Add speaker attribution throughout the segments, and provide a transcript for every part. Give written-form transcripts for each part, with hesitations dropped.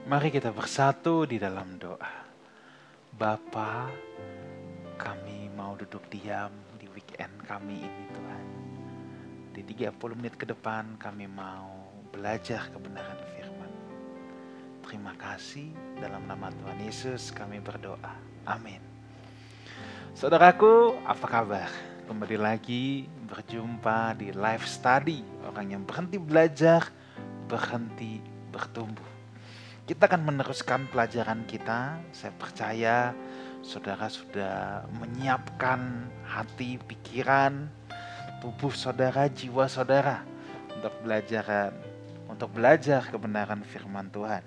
Speaker 1: Mari kita bersatu di dalam doa. Bapa, kami mau duduk diam di weekend kami ini Tuhan. Di 30 menit ke depan kami mau belajar kebenaran firman. Terima kasih, dalam nama Tuhan Yesus kami berdoa. Amin. Saudaraku, apa kabar? Kembali lagi berjumpa di live study. Orang yang berhenti belajar, berhenti bertumbuh. Kita akan meneruskan pelajaran kita. Saya percaya saudara sudah menyiapkan hati, pikiran, tubuh saudara, jiwa saudara untuk belajar kebenaran firman Tuhan.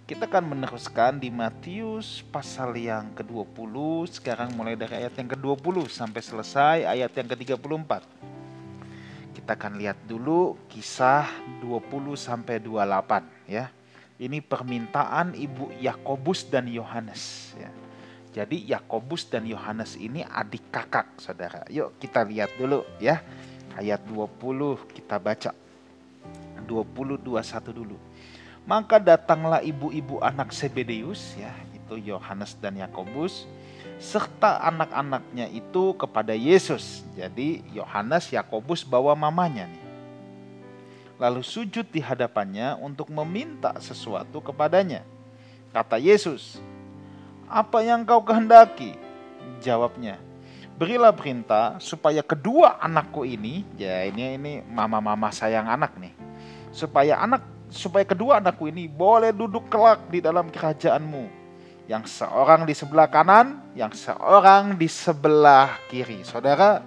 Speaker 1: Kita akan meneruskan di Matius pasal yang ke-20, sekarang mulai dari ayat yang ke-20 sampai selesai ayat yang ke-34. Kita akan lihat dulu kisah 20 sampai 28 ya. Ini permintaan ibu Yakobus dan Yohanes ya. Jadi Yakobus dan Yohanes ini adik kakak saudara. Yuk kita lihat dulu ya. Ayat 20 kita baca. 20:21 dulu. Maka datanglah ibu-ibu anak Zebedeus ya, itu Yohanes dan Yakobus, serta anak-anaknya itu kepada Yesus. Jadi Yohanes, Yakobus bawa mamanya nih. Lalu sujud di hadapannya untuk meminta sesuatu kepadanya. Kata Yesus, "Apa yang kau kehendaki?" Jawabnya, "Berilah perintah supaya kedua anakku ini," ya ini mama-mama sayang anak nih, supaya kedua anakku ini boleh duduk kelak di dalam kerajaanmu, yang seorang di sebelah kanan, yang seorang di sebelah kiri. Saudara,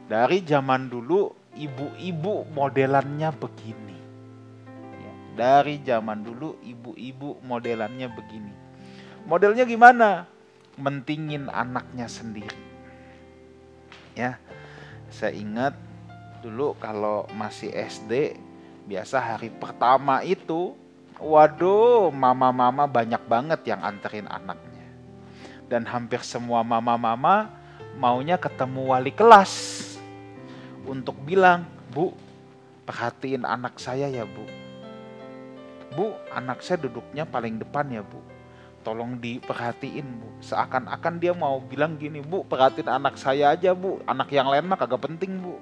Speaker 1: dari zaman dulu ibu-ibu modelannya begini. Dari zaman dulu ibu-ibu modelannya begini. Modelnya gimana? Mentingin anaknya sendiri. Ya, saya ingat dulu kalau masih SD, biasa hari pertama itu, waduh, mama-mama banyak banget yang anterin anaknya. Dan hampir semua mama-mama maunya ketemu wali kelas untuk bilang, "Bu, perhatiin anak saya ya Bu. Bu, anak saya duduknya paling depan ya Bu. Tolong diperhatiin Bu." Seakan-akan dia mau bilang gini, "Bu, perhatiin anak saya aja Bu. Anak yang lain mah kagak penting Bu.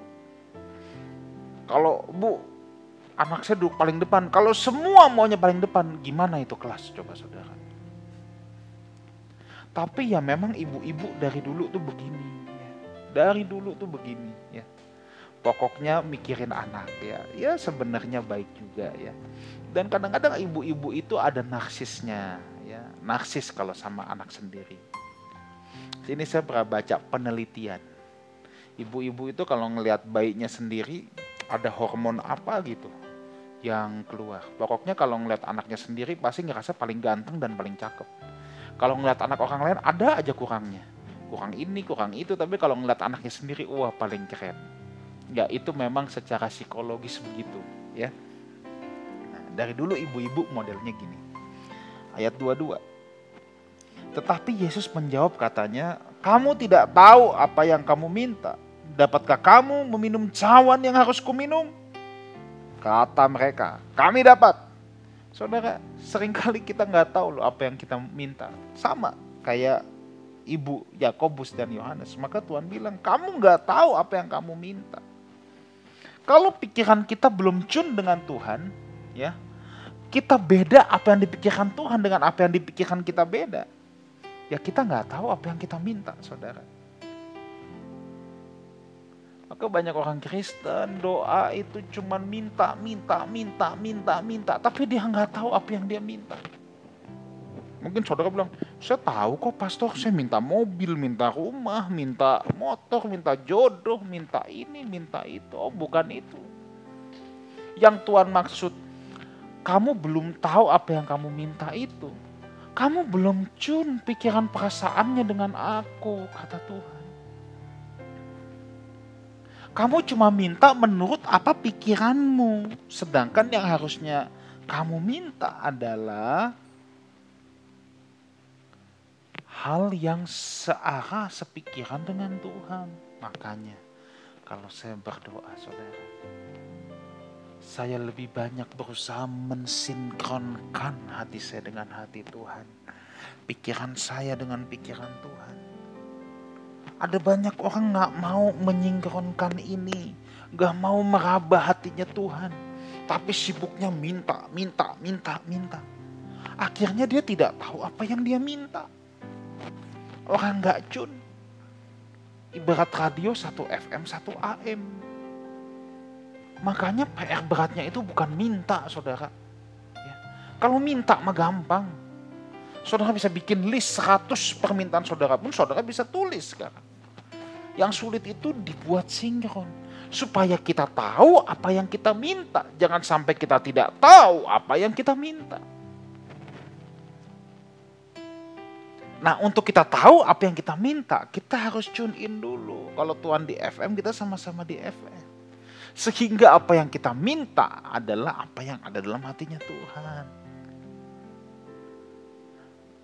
Speaker 1: Kalau Bu, anak saya duduk paling depan." Kalau semua maunya paling depan, gimana itu kelas coba saudara? Tapi ya memang ibu-ibu dari dulu tuh begini. Dari dulu tuh begini ya. Pokoknya mikirin anak ya. Ya sebenarnya baik juga ya. Dan kadang-kadang ibu-ibu itu ada narsisnya ya. Narsis kalau sama anak sendiri. Ini saya pernah baca penelitian. Ibu-ibu itu kalau ngelihat bayinya sendiri, ada hormon apa gitu yang keluar. Pokoknya kalau ngelihat anaknya sendiri pasti ngerasa paling ganteng dan paling cakep. Kalau ngelihat anak orang lain ada aja kurangnya. Kurang ini, kurang itu. Tapi kalau ngelihat anaknya sendiri, wah paling keren. Ya itu memang secara psikologis begitu ya. Nah, dari dulu ibu-ibu modelnya gini. Ayat 22. Tetapi Yesus menjawab katanya, "Kamu tidak tahu apa yang kamu minta. Dapatkah kamu meminum cawan yang harus kuminum?" Kata mereka, "Kami dapat." Saudara, seringkali kita nggak tahu loh apa yang kita minta. Sama kayak ibu Yakobus dan Yohanes. Maka Tuhan bilang, kamu nggak tahu apa yang kamu minta. Kalau pikiran kita belum tune dengan Tuhan, ya, kita beda apa yang dipikirkan Tuhan dengan apa yang dipikirkan kita beda. Ya kita nggak tahu apa yang kita minta, saudara. Maka banyak orang Kristen doa itu cuma minta, tapi dia nggak tahu apa yang dia minta. Mungkin saudara bilang, "Saya tahu kok pastor, saya minta mobil, minta rumah, minta motor, minta jodoh, minta ini, minta itu." Oh bukan itu. Yang Tuhan maksud, kamu belum tahu apa yang kamu minta itu. Kamu belum tune pikiran perasaannya dengan aku, kata Tuhan. Kamu cuma minta menurut apa pikiranmu. Sedangkan yang harusnya kamu minta adalah hal yang searah, sepikiran dengan Tuhan. Makanya kalau saya berdoa saudara, Saya lebih banyak berusaha mensinkronkan hati saya dengan hati Tuhan. Pikiran saya dengan pikiran Tuhan. Ada banyak orang gak mau menyinkronkan ini. Gak mau meraba hatinya Tuhan. Tapi sibuknya minta. Akhirnya dia tidak tahu apa yang dia minta. Orang gak tune. Ibarat radio 1 FM 1 AM. Makanya PR beratnya itu bukan minta, saudara. Ya. Kalau minta mah gampang. Saudara bisa bikin list 100 permintaan saudara pun saudara bisa tulis sekarang. Yang sulit itu dibuat sinkron. Supaya kita tahu apa yang kita minta. Jangan sampai kita tidak tahu apa yang kita minta. Nah, untuk kita tahu apa yang kita minta, kita harus tune in dulu. Kalau Tuhan di FM, kita sama-sama di FM. Sehingga apa yang kita minta adalah apa yang ada dalam hatinya Tuhan.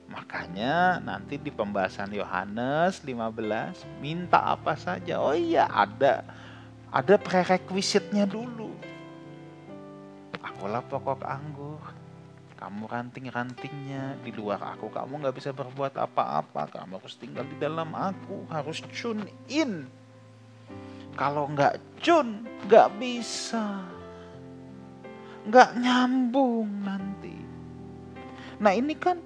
Speaker 1: Makanya nanti di pembahasan Yohanes 15, minta apa saja. Oh iya, ada prerequisite-nya dulu. Akulah pokok anggur, kamu ranting-rantingnya. Di luar aku kamu gak bisa berbuat apa-apa. Kamu harus tinggal di dalam aku, harus tune in. Kalau gak tune, gak bisa. Gak nyambung nanti. Nah ini kan,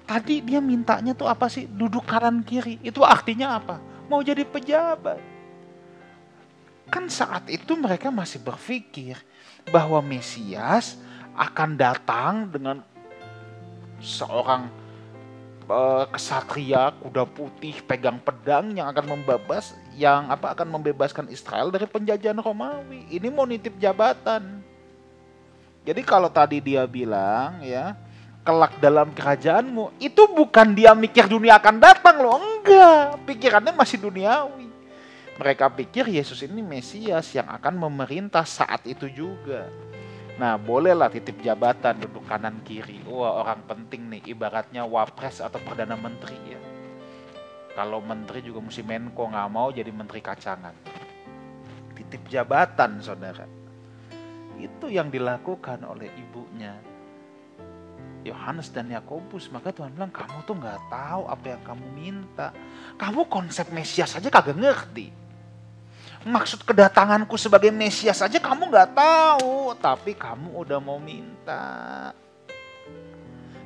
Speaker 1: tadi dia mintanya tuh apa sih? Duduk kanan kiri. Itu artinya apa? Mau jadi pejabat. Kan saat itu mereka masih berpikir bahwa Mesias akan datang dengan seorang kesatria kuda putih pegang pedang yang akan membebaskan Israel dari penjajahan Romawi. Ini mau nitip jabatan. Jadi kalau tadi dia bilang ya, kelak dalam kerajaanmu, itu bukan dia mikir dunia akan datang loh, enggak. Pikirannya masih duniawi. Mereka pikir Yesus ini Mesias yang akan memerintah saat itu juga. Nah, bolehlah titip jabatan, duduk kanan kiri. Wah, orang penting nih, ibaratnya wapres atau perdana menteri ya. Kalau menteri juga mesti Menko, nggak mau jadi menteri kacangan. Titip jabatan, saudara. Itu yang dilakukan oleh ibunya Yohanes dan Yakobus. Maka Tuhan bilang, kamu tuh nggak tahu apa yang kamu minta. Kamu konsep Mesias aja kagak ngerti. Maksud kedatanganku sebagai Mesias saja kamu gak tahu. Tapi kamu udah mau minta.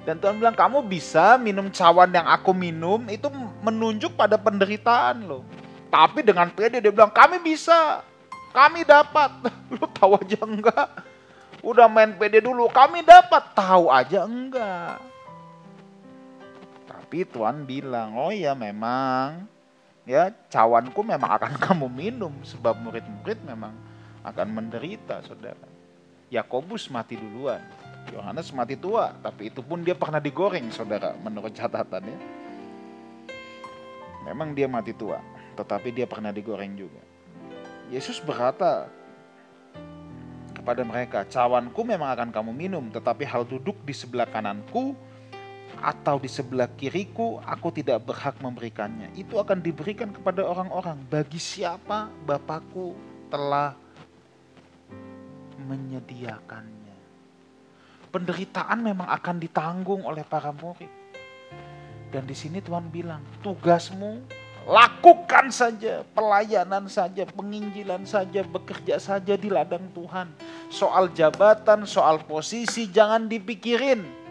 Speaker 1: Dan Tuhan bilang kamu bisa minum cawan yang aku minum. Itu menunjuk pada penderitaan loh. Tapi dengan pede dia bilang kami bisa. Kami dapat. Lu tahu aja enggak. Udah main pede dulu. Kami dapat. Tahu aja enggak. Tapi Tuhan bilang oh ya memang. Ya, cawanku memang akan kamu minum sebab murid-murid memang akan menderita, saudara. Yakobus mati duluan, Yohanes mati tua, tapi itu pun dia pernah digoreng, saudara, menurut catatan ya. Memang dia mati tua, tetapi dia pernah digoreng juga. Yesus berkata kepada mereka, cawanku memang akan kamu minum, tetapi hal duduk di sebelah kananku atau di sebelah kiriku, aku tidak berhak memberikannya. Itu akan diberikan kepada orang-orang bagi siapa Bapakku telah menyediakannya. Penderitaan memang akan ditanggung oleh para murid. Dan di sini Tuhan bilang, tugasmu lakukan saja, pelayanan saja, penginjilan saja, bekerja saja di ladang Tuhan. Soal jabatan, soal posisi jangan dipikirin.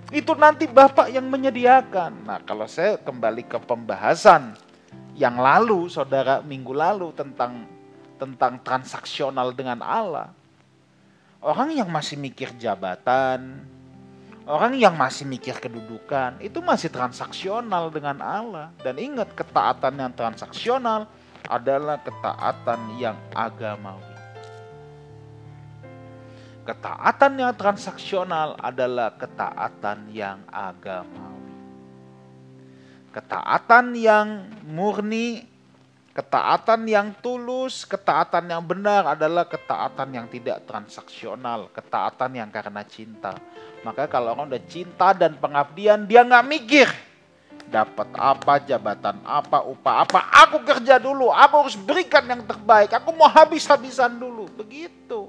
Speaker 1: Itu nanti Bapak yang menyediakan. Nah, kalau saya kembali ke pembahasan yang lalu, saudara, minggu lalu tentang transaksional dengan Allah. Orang yang masih mikir jabatan, orang yang masih mikir kedudukan, itu masih transaksional dengan Allah. Dan ingat, ketaatan yang transaksional adalah ketaatan yang agamawi. Ketaatan yang transaksional adalah ketaatan yang agamawi. Ketaatan yang murni, ketaatan yang tulus, ketaatan yang benar adalah ketaatan yang tidak transaksional. Ketaatan yang karena cinta. Maka kalau orang udah cinta dan pengabdian, dia gak mikir Dapat apa, jabatan apa, upah apa, aku kerja dulu, aku harus berikan yang terbaik, aku mau habis-habisan dulu, begitu.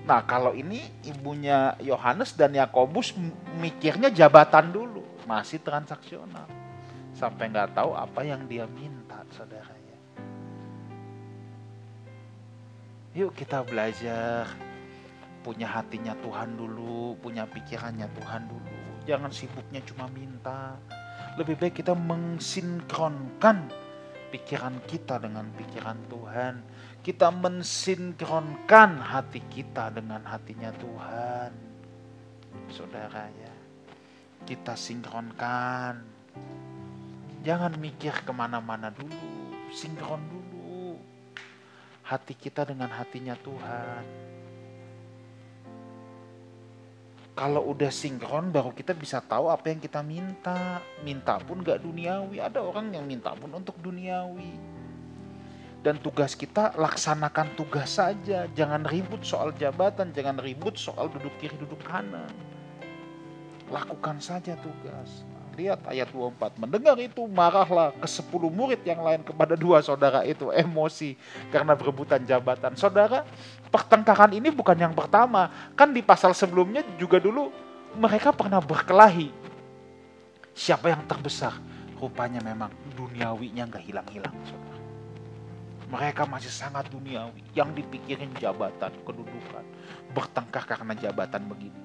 Speaker 1: Nah kalau ini ibunya Yohanes dan Yakobus mikirnya jabatan dulu, masih transaksional. Sampai nggak tahu apa yang dia minta, saudara ya. Yuk kita belajar punya hatinya Tuhan dulu, punya pikirannya Tuhan dulu. Jangan sibuknya cuma minta. Lebih baik kita mensinkronkan pikiran kita dengan pikiran Tuhan. Kita mensinkronkan hati kita dengan hatinya Tuhan. Saudara ya, kita sinkronkan. Jangan mikir kemana-mana dulu, sinkron dulu. Hati kita dengan hatinya Tuhan. Kalau udah sinkron baru kita bisa tahu apa yang kita minta. Minta pun gak duniawi. Ada orang yang minta pun untuk duniawi. Dan tugas kita laksanakan tugas saja. Jangan ribut soal jabatan. Jangan ribut soal duduk kiri duduk kanan. Lakukan saja tugas. Lihat ayat 24. Mendengar itu marahlah ke 10 murid yang lain kepada 2 saudara itu. Emosi karena berebutan jabatan. Saudara, pertengkaran ini bukan yang pertama. Kan di pasal sebelumnya juga dulu mereka pernah berkelahi. Siapa yang terbesar? Rupanya memang duniawinya gak hilang-hilang, saudara. Mereka masih sangat duniawi. Yang dipikirin jabatan, kedudukan. Bertengkar karena jabatan begini.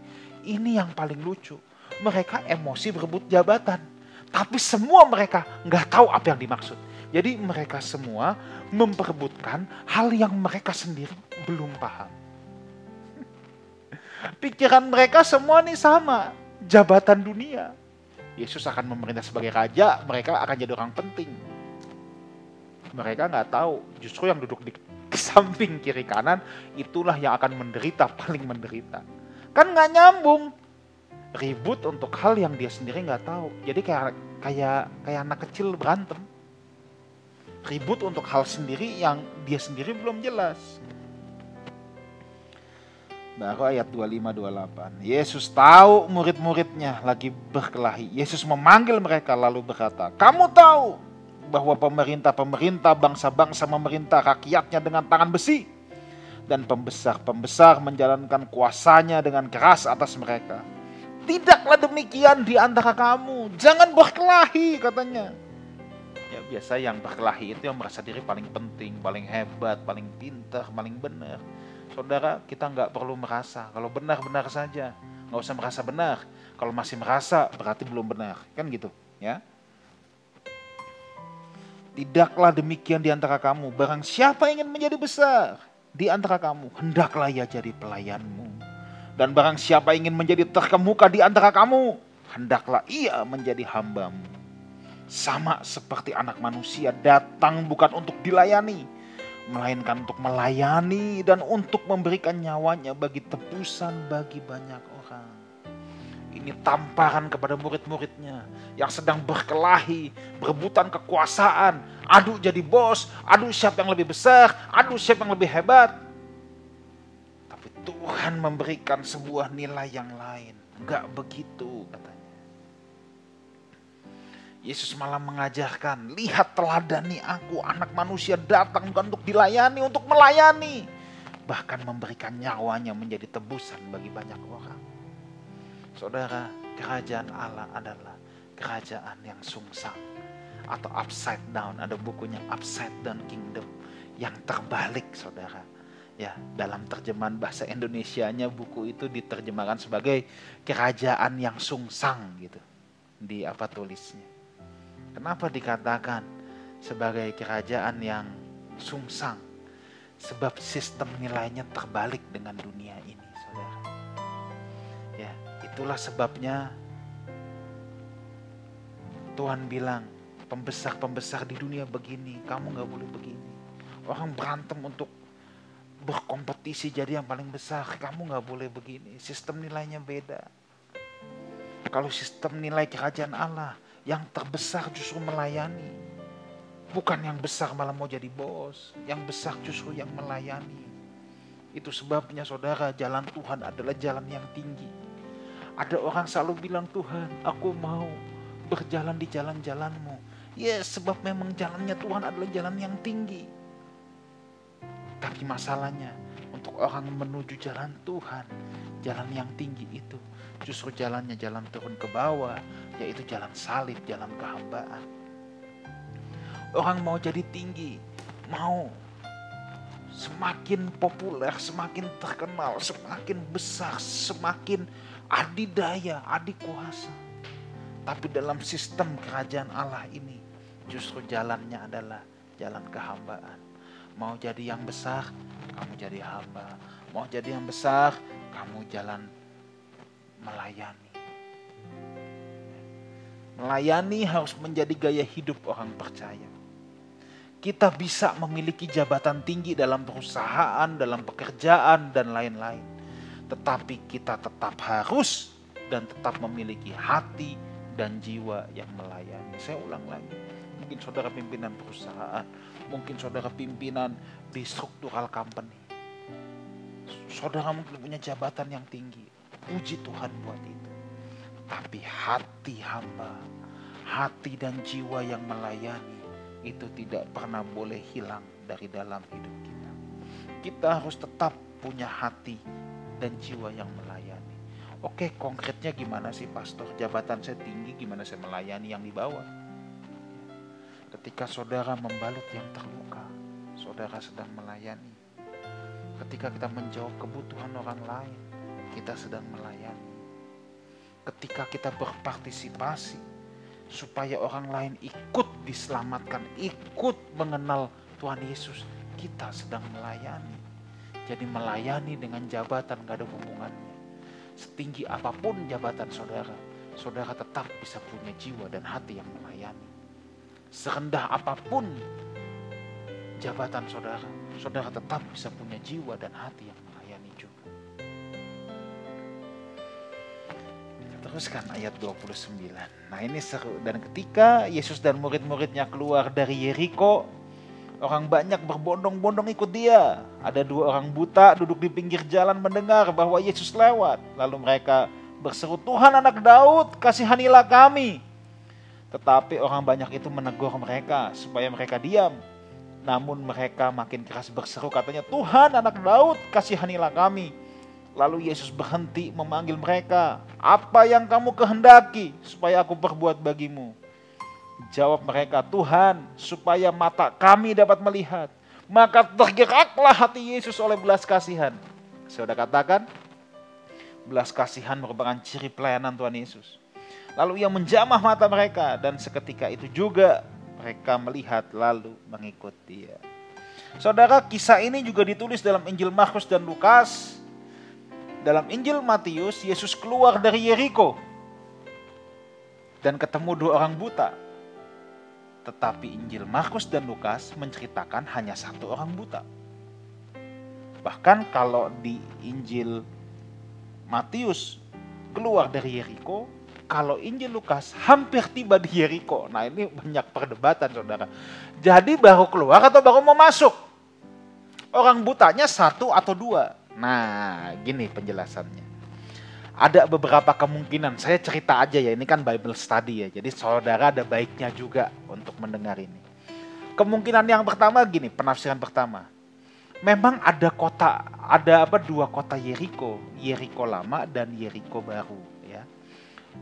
Speaker 1: Ini yang paling lucu. Mereka emosi berebut jabatan. Tapi semua mereka gak tahu apa yang dimaksud. Jadi mereka semua memperebutkan hal yang mereka sendiri belum paham. Pikiran mereka semua nih sama. Jabatan dunia. Yesus akan memerintah sebagai raja, mereka akan jadi orang penting. Mereka nggak tahu, justru yang duduk di samping kiri kanan, itulah yang akan menderita, paling menderita. Kan nggak nyambung. Ribut untuk hal yang dia sendiri nggak tahu. Jadi kayak anak kecil berantem. Ribut untuk hal sendiri yang dia sendiri belum jelas. Baru ayat 25-28. Yesus tahu murid-muridnya lagi berkelahi. Yesus memanggil mereka lalu berkata, kamu tahu bahwa pemerintah-pemerintah bangsa-bangsa memerintah rakyatnya dengan tangan besi. Dan pembesar-pembesar menjalankan kuasanya dengan keras atas mereka. Tidaklah demikian di antara kamu. Jangan berkelahi katanya. Ya biasa yang berkelahi itu yang merasa diri paling penting, paling hebat, paling pintar, paling benar. Saudara, kita nggak perlu merasa. Kalau benar-benar saja, nggak usah merasa benar. Kalau masih merasa, berarti belum benar. Kan gitu, ya. Tidaklah demikian di antara kamu. Barang siapa ingin menjadi besar di antara kamu, hendaklah ia jadi pelayanmu. Dan barang siapa ingin menjadi terkemuka di antara kamu, hendaklah ia menjadi hambamu. Sama seperti anak manusia datang bukan untuk dilayani, melainkan untuk melayani dan untuk memberikan nyawanya bagi tebusan bagi banyak orang. Ini tamparan kepada murid-muridnya yang sedang berkelahi, berebutan kekuasaan, adu jadi bos, adu siapa yang lebih besar, adu siapa yang lebih hebat. Tapi Tuhan memberikan sebuah nilai yang lain. Enggak begitu katanya. Yesus malah mengajarkan, lihat teladani aku, anak manusia datang bukan untuk dilayani, untuk melayani. Bahkan memberikan nyawanya menjadi tebusan bagi banyak orang. Saudara, kerajaan Allah adalah kerajaan yang sungsang atau upside down. Ada bukunya Upside Down Kingdom yang terbalik, saudara. Ya, dalam terjemahan bahasa Indonesianya buku itu diterjemahkan sebagai kerajaan yang sungsang gitu. Di apa tulisnya? Kenapa dikatakan sebagai kerajaan yang sungsang? Sebab sistem nilainya terbalik dengan dunia ini, saudara. Ya, itulah sebabnya Tuhan bilang, pembesar-pembesar di dunia begini, kamu gak boleh begini. Orang berantem untuk berkompetisi jadi yang paling besar, kamu gak boleh begini. Sistem nilainya beda. Kalau sistem nilai kerajaan Allah, yang terbesar justru melayani. Bukan yang besar malah mau jadi bos. Yang besar justru yang melayani. Itu sebabnya saudara, jalan Tuhan adalah jalan yang tinggi. Ada orang selalu bilang, Tuhan aku mau berjalan di jalan-jalanmu. Ya, sebab memang jalannya Tuhan adalah jalan yang tinggi. Tapi masalahnya, untuk orang menuju jalan Tuhan, jalan yang tinggi itu, justru jalannya jalan turun ke bawah, yaitu jalan salib, jalan kehambaan. Orang mau jadi tinggi, mau semakin populer, semakin terkenal, semakin besar, semakin adidaya, adikuasa. Tapi dalam sistem kerajaan Allah ini, justru jalannya adalah jalan kehambaan. Mau jadi yang besar, kamu jadi hamba. Mau jadi yang besar, kamu jalan melayani. Melayani harus menjadi gaya hidup orang percaya. Kita bisa memiliki jabatan tinggi dalam perusahaan, dalam pekerjaan, dan lain-lain. Tetapi kita tetap harus dan tetap memiliki hati dan jiwa yang melayani. Saya ulang lagi. Mungkin saudara pimpinan perusahaan, mungkin saudara pimpinan di struktural company. Saudara mungkin punya jabatan yang tinggi. Puji Tuhan buat itu. Tapi hati hamba, hati dan jiwa yang melayani itu tidak pernah boleh hilang dari dalam hidup kita. Kita harus tetap punya hati dan jiwa yang melayani. Oke, konkretnya gimana sih pastor? Jabatan saya tinggi, gimana saya melayani yang di bawah? Ketika saudara membalut yang terluka, saudara sedang melayani. Ketika kita menjawab kebutuhan orang lain, kita sedang melayani. Ketika kita berpartisipasi supaya orang lain ikut diselamatkan, ikut mengenal Tuhan Yesus, kita sedang melayani. Jadi melayani dengan jabatan gak ada hubungannya. Setinggi apapun jabatan saudara, saudara tetap bisa punya jiwa dan hati yang melayani. Serendah apapun jabatan saudara, saudara tetap bisa punya jiwa dan hati yang melayani juga. Kita teruskan ayat 29. Nah ini seru. Dan ketika Yesus dan murid-muridnya keluar dari Yeriko, orang banyak berbondong-bondong ikut dia. Ada 2 orang buta duduk di pinggir jalan mendengar bahwa Yesus lewat. Lalu mereka berseru, "Tuhan, Anak Daud, kasihanilah kami." Tetapi orang banyak itu menegur mereka supaya mereka diam. Namun mereka makin keras berseru, katanya, "Tuhan, Anak Daud, kasihanilah kami." Lalu Yesus berhenti memanggil mereka, "Apa yang kamu kehendaki supaya aku perbuat bagimu?" Jawab mereka, "Tuhan, supaya mata kami dapat melihat." Maka tergeraklah hati Yesus oleh belas kasihan. Saya sudah katakan, belas kasihan merupakan ciri pelayanan Tuhan Yesus. Lalu ia menjamah mata mereka, dan seketika itu juga mereka melihat lalu mengikut dia. Saudara, kisah ini juga ditulis dalam Injil Markus dan Lukas. Dalam Injil Matius, Yesus keluar dari Yeriko dan ketemu 2 orang buta. Tetapi Injil Markus dan Lukas menceritakan hanya 1 orang buta. Bahkan kalau di Injil Matius keluar dari Yeriko, kalau Injil Lukas hampir tiba di Yeriko. Nah ini banyak perdebatan saudara. Jadi baru keluar atau baru mau masuk? Orang butanya 1 atau 2? Nah gini penjelasannya. Ada beberapa kemungkinan, saya cerita aja ya, ini kan Bible study ya, jadi saudara ada baiknya juga untuk mendengar ini. Kemungkinan yang pertama gini, penafsiran pertama. Memang ada 2 kota Yeriko, Yeriko lama dan Yeriko baru ya.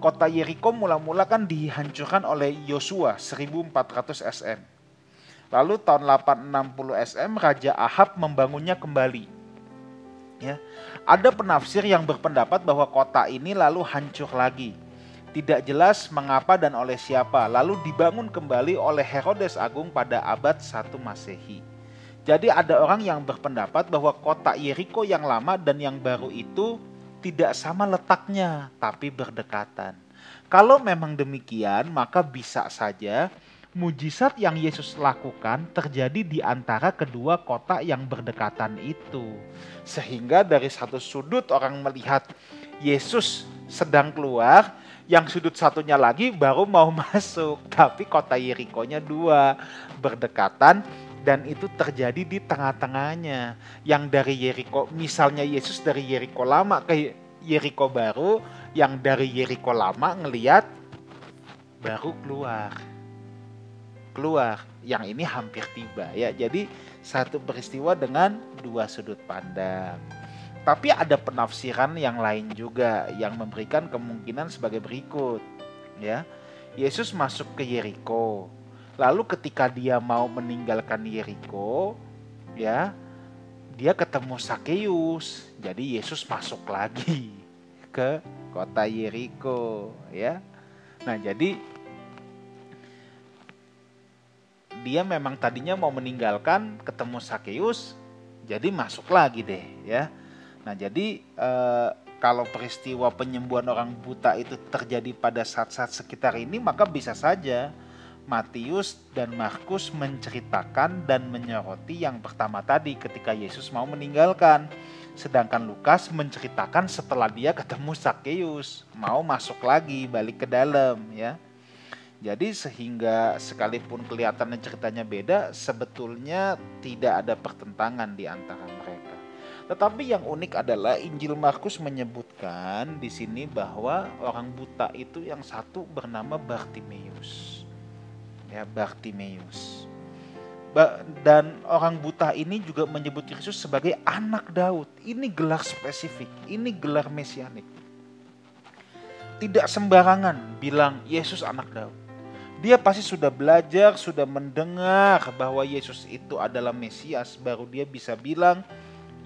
Speaker 1: Kota Yeriko mula-mula kan dihancurkan oleh Yosua 1400 SM. Lalu tahun 860 SM Raja Ahab membangunnya kembali. Ya, ada penafsir yang berpendapat bahwa kota ini lalu hancur lagi. Tidak jelas mengapa dan oleh siapa. Lalu dibangun kembali oleh Herodes Agung pada abad 1 Masehi. Jadi ada orang yang berpendapat bahwa kota Yeriko yang lama dan yang baru itu tidak sama letaknya, tapi berdekatan. Kalau memang demikian, maka bisa saja mujizat yang Yesus lakukan terjadi di antara kedua kota yang berdekatan itu. Sehingga dari satu sudut orang melihat Yesus sedang keluar, yang sudut satunya lagi baru mau masuk. Tapi kota Yerikonya 2 berdekatan dan itu terjadi di tengah-tengahnya. Yang dari Yeriko, misalnya Yesus dari Yeriko lama ke Yeriko baru, yang dari Yeriko lama ngelihat baru keluar. Yang ini hampir tiba ya. Jadi satu peristiwa dengan dua sudut pandang. Tapi ada penafsiran yang lain juga yang memberikan kemungkinan sebagai berikut ya. Yesus masuk ke Yeriko. Lalu ketika dia mau meninggalkan Yeriko ya, dia ketemu Sakeus. Jadi Yesus masuk lagi ke kota Yeriko ya. Nah, jadi dia memang tadinya mau meninggalkan, ketemu Sakeus, jadi masuk lagi deh ya. Nah, jadi kalau peristiwa penyembuhan orang buta itu terjadi pada saat-saat sekitar ini, maka bisa saja Matius dan Markus menceritakan dan menyoroti yang pertama tadi ketika Yesus mau meninggalkan. Sedangkan Lukas menceritakan setelah dia ketemu Sakeus, mau masuk lagi, balik ke dalam ya. Jadi sehingga sekalipun kelihatannya ceritanya beda, sebetulnya tidak ada pertentangan di antara mereka. Tetapi yang unik adalah Injil Markus menyebutkan di sini bahwa orang buta itu yang satu bernama Bartimeus. Ya, Bartimeus. Dan orang buta ini juga menyebut Yesus sebagai anak Daud. Ini gelar spesifik, ini gelar mesianik. Tidak sembarangan bilang Yesus anak Daud. Dia pasti sudah belajar, sudah mendengar bahwa Yesus itu adalah Mesias, baru dia bisa bilang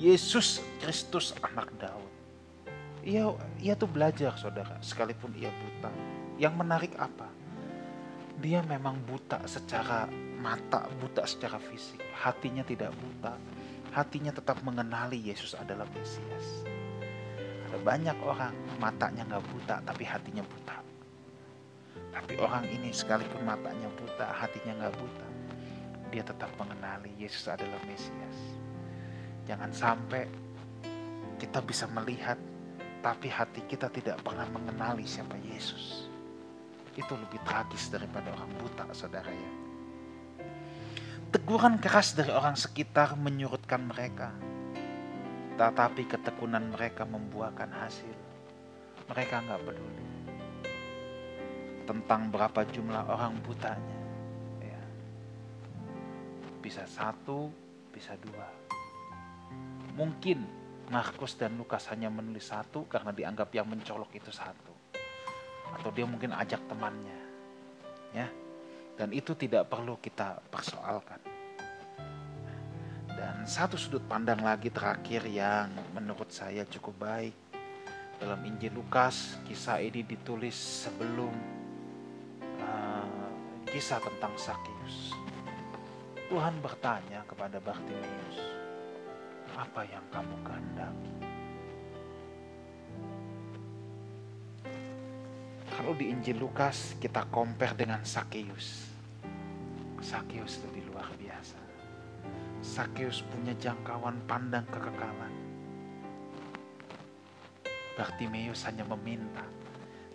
Speaker 1: Yesus Kristus anak Daud. Ia tuh belajar saudara, sekalipun ia buta. Yang menarik apa? Dia memang buta secara mata, buta secara fisik. Hatinya tidak buta. Hatinya tetap mengenali Yesus adalah Mesias. Ada banyak orang matanya gak buta tapi hatinya buta. Tapi orang ini sekalipun matanya buta, hatinya gak buta, dia tetap mengenali Yesus adalah Mesias. Jangan sampai kita bisa melihat tapi hati kita tidak pernah mengenali siapa Yesus. Itu lebih tragis daripada orang buta, saudara ya. Teguran keras dari orang sekitar menyurutkan mereka. Tetapi ketekunan mereka membuahkan hasil. Mereka gak peduli tentang berapa jumlah orang butanya. Ya. Bisa satu, bisa dua. Mungkin Markus dan Lukas hanya menulis satu karena dianggap yang mencolok itu satu. Atau dia mungkin ajak temannya. Ya. Dan itu tidak perlu kita persoalkan. Dan satu sudut pandang lagi terakhir yang menurut saya cukup baik. Dalam Injil Lukas, kisah ini ditulis sebelum kisah tentang Sakeus. Tuhan bertanya kepada Bartimeus, apa yang kamu kehendaki? Kalau di Injil Lukas kita compare dengan Sakeus. Sakeus lebih luar biasa. Sakeus punya jangkauan pandang kekekalan. Bartimeus hanya meminta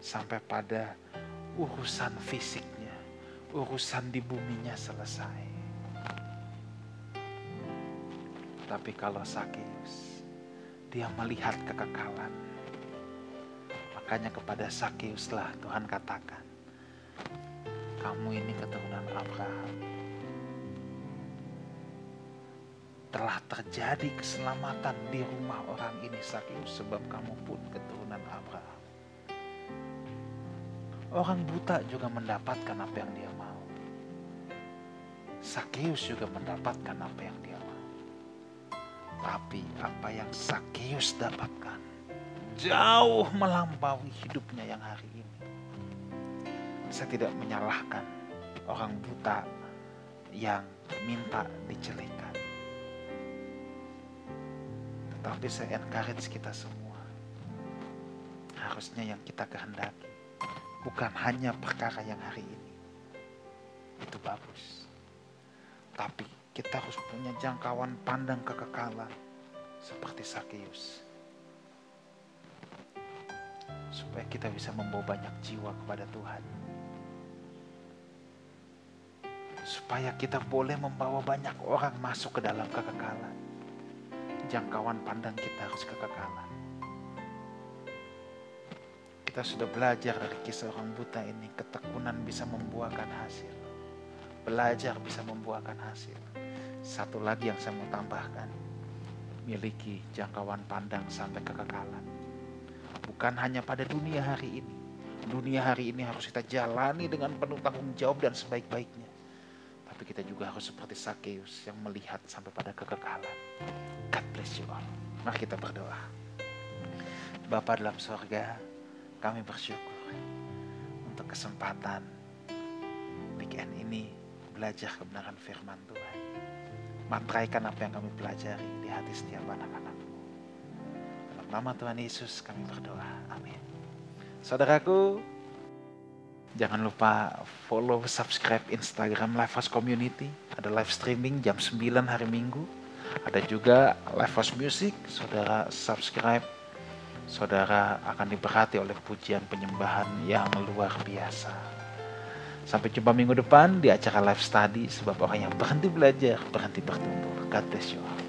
Speaker 1: sampai pada urusan fisiknya, urusan di buminya selesai. Tapi kalau Sakeus, dia melihat kekekalan. Makanya kepada Sakeuslah Tuhan katakan, kamu ini keturunan Abraham. Telah terjadi keselamatan di rumah orang ini Sakeus, sebab kamu pun keturunan Abraham. Orang buta juga mendapatkan apa yang dia mau. Sakeus juga mendapatkan apa yang dia mau. Tapi apa yang Sakeus dapatkan jauh melampaui hidupnya yang hari ini. Saya tidak menyalahkan orang buta yang minta dicelikan. Tetapi saya encourage kita semua. Harusnya yang kita kehendaki bukan hanya perkara yang hari ini. Itu bagus. Tapi kita harus punya jangkauan pandang kekekalan seperti Sakeus. Supaya kita bisa membawa banyak jiwa kepada Tuhan. Supaya kita boleh membawa banyak orang masuk ke dalam kekekalan. Jangkauan pandang kita harus kekekalan. Kita sudah belajar dari kisah orang buta ini, ketekunan bisa membuahkan hasil. Belajar bisa membuahkan hasil. Satu lagi yang saya mau tambahkan, miliki jangkauan pandang sampai kekekalan. Bukan hanya pada dunia hari ini. Dunia hari ini harus kita jalani dengan penuh tanggung jawab dan sebaik-baiknya. Tapi kita juga harus seperti Sakeus yang melihat sampai pada kekekalan. God bless you all. Mari kita berdoa. Bapa dalam sorga, kami bersyukur untuk kesempatan weekend ini belajar kebenaran firman Tuhan. Matraikan apa yang kami pelajari di hati setiap anak-anak-Mu. Dalam nama Tuhan Yesus kami berdoa. Amin. Saudaraku, jangan lupa follow, subscribe Instagram Lifehouse Community. Ada live streaming jam 9 hari Minggu. Ada juga Lifehouse Music. Saudara subscribe. Saudara akan diberkati oleh pujian penyembahan yang luar biasa. Sampai jumpa minggu depan di acara live study. Sebab orang yang berhenti belajar, berhenti bertumbuh. God bless you all.